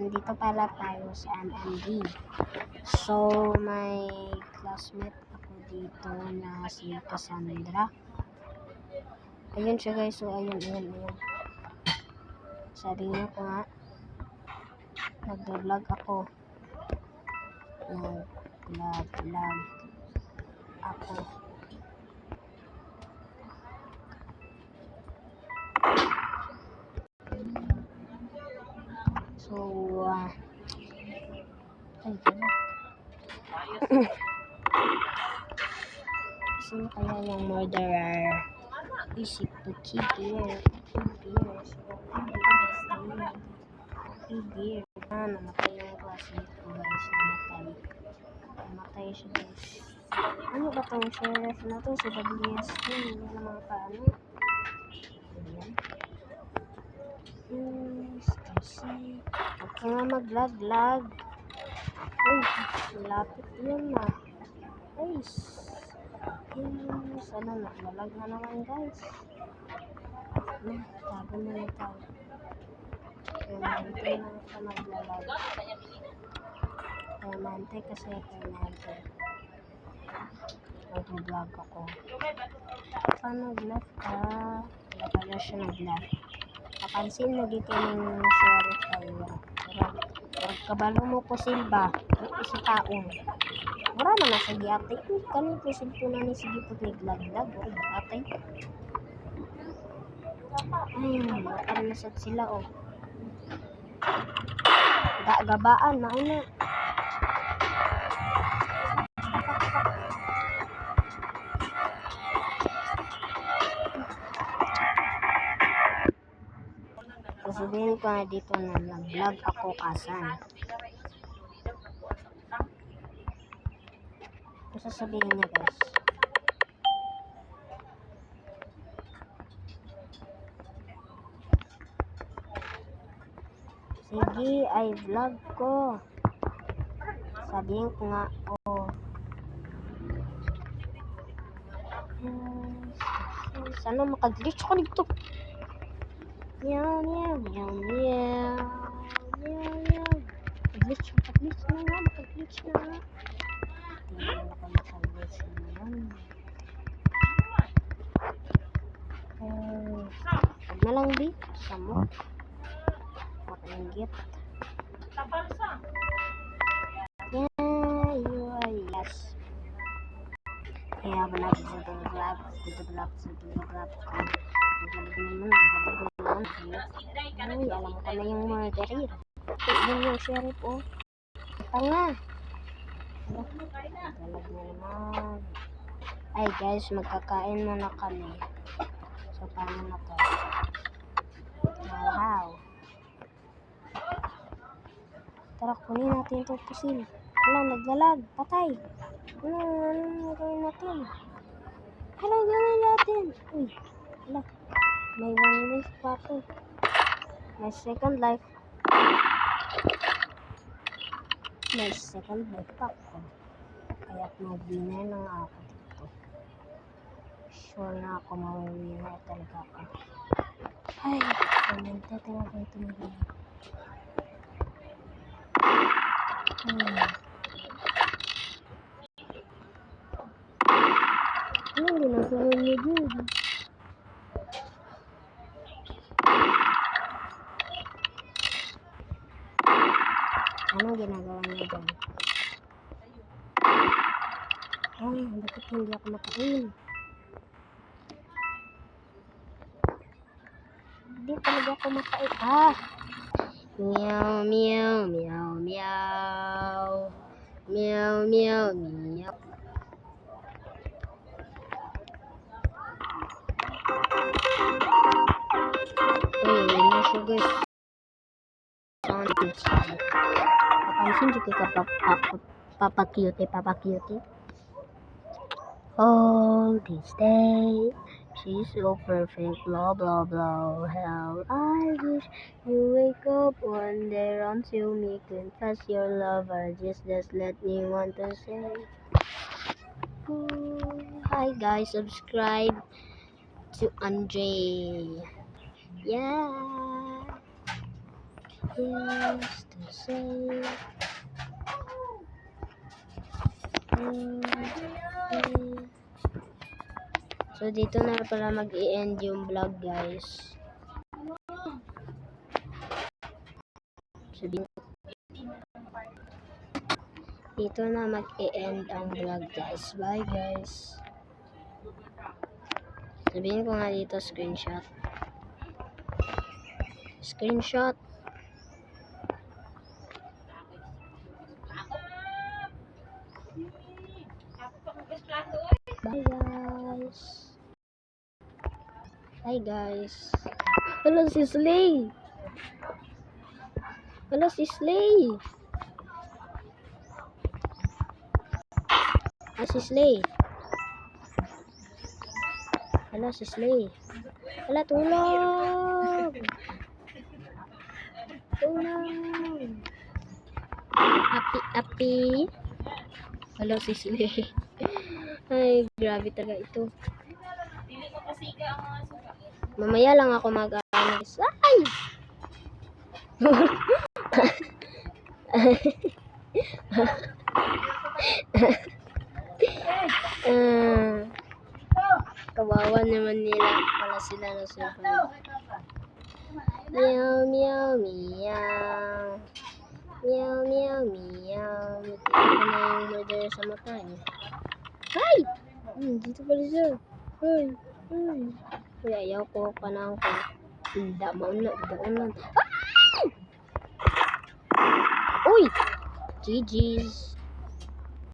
nandito pala tayo sa MMD. So, may classmate ako dito na si Cassandra. Ayun siya guys, so ayun. Sabi niya ko nga, nag-vlog ako. Nag-vlog ako. So, sino kaya yung murderer? Isip to keep here. Namatay yung classmate ko guys. Namatay siya guys. Ano ba tong sheriff na to? Si WST. Hindi naman paano. Ayan. Huwag ka nga mag-lag. Uy, malapit yun na. Guys. Sana naglalag na naman guys. Tago na na tayo. Permanente na ito naglalag. Permanente kasi permanente. Nag-vlog ako. Paano nag-left ka? Wala pala siya nag-left. Kapansin na dito ng sheriff tayo. Huwag kabalo mo po Silva. Ito sa taong. Mura na nasa giyatay. Kanito silpo na ni sige po naglag-lag. Huwag giyatay. Nakalasad sila oh. Gabaan na una. Sasabihin ko na dito na nag-vlog ako kasan. Sasabihin niya guys. Sige, ay vlog ko. Sabihin ko nga, oh. Sana makaglitch ko dito. Meow. Makaglitch na nga. Hindi na ako makaglitch na yan. Huwag na lang di. Samo. Makainggit. Yes. Kaya wala ko sa vlog. Ay, alam ko na yung murderer. Tignan yung sheriff, oh. Tanga. Dalag na naman. Ay, guys, magkakain muna kami. So, paano na to? Wow. Tara, kunin natin ito pusil. Wala, naglalag. Patay. Ano gawin natin? Uy, wala. May 1 life pa ako. May second life pa ako. Kaya mag-winner na nga ako dito. Sure na ako mag-winner talaga ako. Ay, komento talaga ito mag-winner. Anong ginagawa niyo dyan? Anong ginagawa niyo dyan? Ay, bakit hindi ako makain? Hindi talaga ako makain. Meow. Uy, nasa guys. Papansin dito ka Papa Cutie. All this day, she's so perfect, blah blah blah. Hell, I wish you wake up one day, run to me, confess your love, or just let me want to say. Hi guys, subscribe to Andre. Yeah. Yes, to say. So, dito na pala mag-i-end yung vlog, guys. Sabihin, dito na mag-i-end ang vlog, guys. Bye, guys. Sabihin ko nga dito, screenshot. Screenshot. Bye, guys. Bye, guys. Hello, si Slay. Hello, si Slay. Ah, si Slay. Hello, si Slay. Hala, tulong. Tulong. Api. Hello, si Slay. Ay, grabe talaga ito. Mamaya lang ako mag-anis. Ay! Kawawa naman nila pala sila na survive. Meow, meow, meow. Meow, meow, meow. Ito na yung murder sa mata eh. Ay! Dito pala siya. Ay! Uy, ayaw ko pa na ako. Daon na. Ay! Uy! GG's.